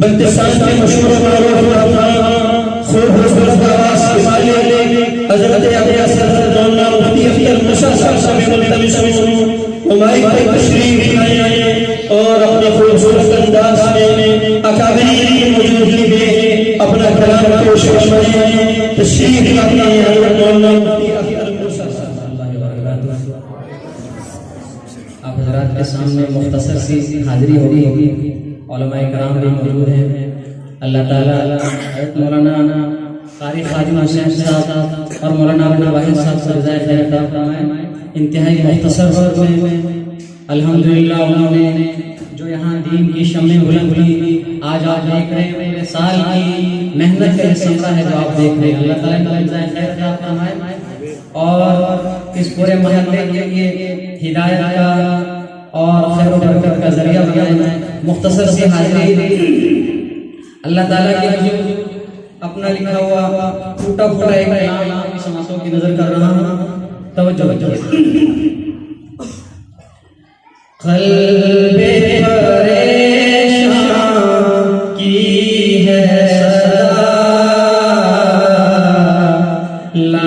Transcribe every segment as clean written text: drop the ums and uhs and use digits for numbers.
बल्तिस्तान के मशहूर मारूफ खूब खूबसूरत आवाज के मालिक हजरत अबू हसन मौलाना मुफ्ती अख्तर मुसा साहब से मुल्तमिस हूं माइक पर तशरीफ लाए और अपने खूबसूरत अंदाज में अकाबरीन की मौजूदगी में अपना कलाम पेश फरमाएं। तशरीफ लाते हैं हजरत मौलाना मुफ्ती अख्तर मुसा साहब। आप हजरात के सामने मुख्तसर सी हाजिरी होगी। उलमाए कराम भी मौजूद हैं। अल्लाह ताला हज़रत मौलाना कारी खादिम हुसैन साहब और मौलाना अब्दुल वाहिद साहब को रज़ाए खैर अता फरमाए। इंतहाई मुख्तसर वक्त में अल्हम्दुलिल्लाह उन्होंने जो यहाँ दीन की शम्में बुलंद की, आज आप देख रहे हैं पूरे साल की मेहनत का समरा है जो आप देख रहे हैं। अल्लाह ताला इनको रज़ाए खैर अता फरमाए और इस पूरे महल्ले के लिए हिदायत का और खैर व बरकत का जरिया बनाए। मुख्तसर से हाजिरी अल्लाह ताला के हुजूर अपना लिखा हुआ टूटा फूटा एक कलाम की समातों की नजर कर रहा हूँ। तवज्जो क़ल्बे परेशान की है सदा ला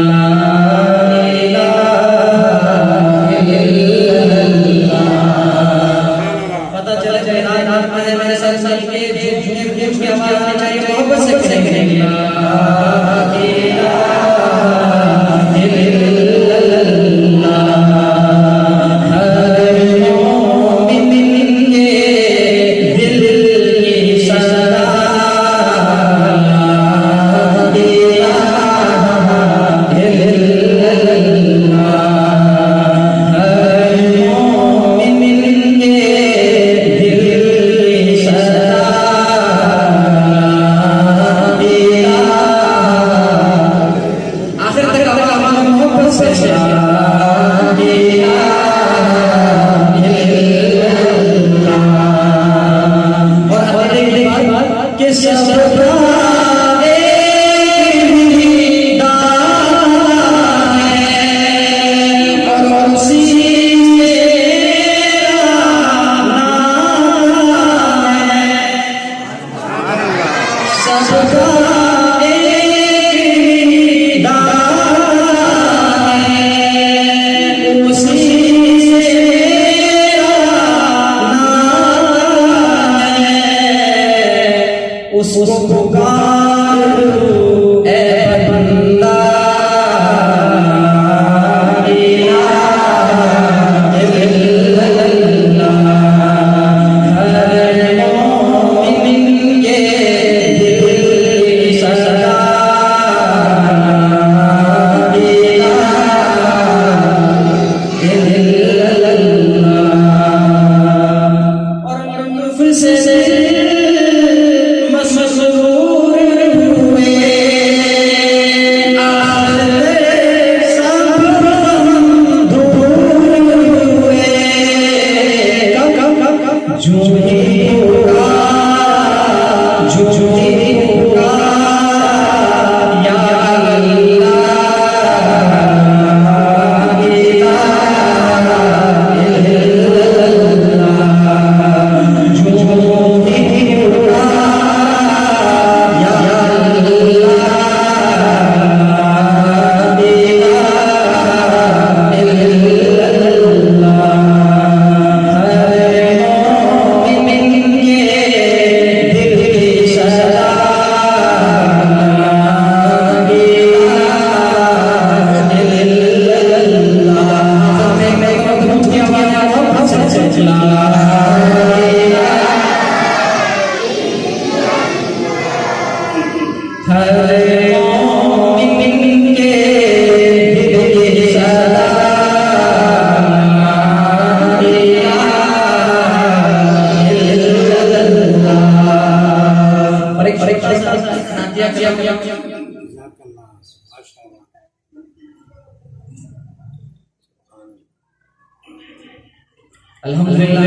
अल्हम्दुलिल्लाह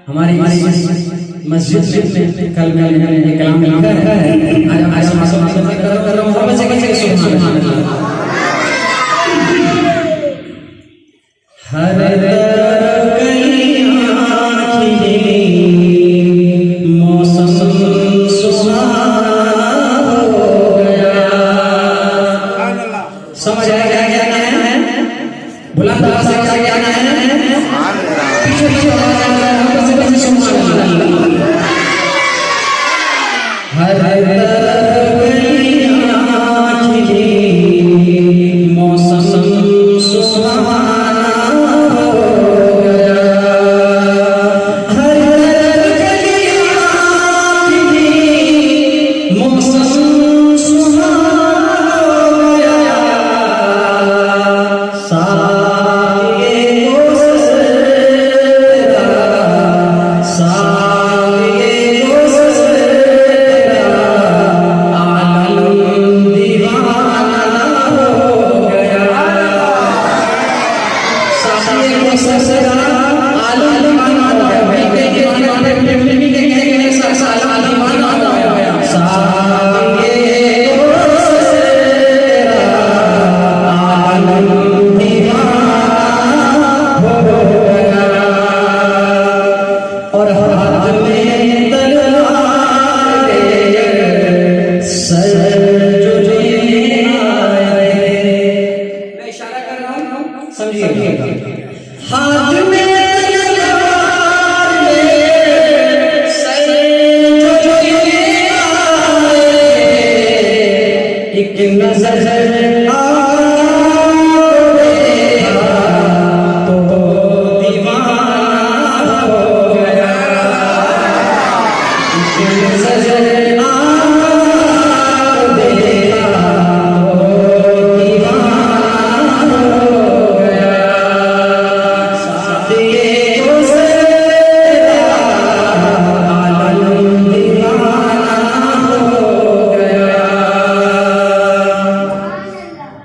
हमारी मस्जिद में कल मैंने ये कलाम लिखा है। आज कर रहा हूं मोहब्बत से कैसे सुभान अल्लाह। हर तरफ कई आँखें मौसम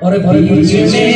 और बीच में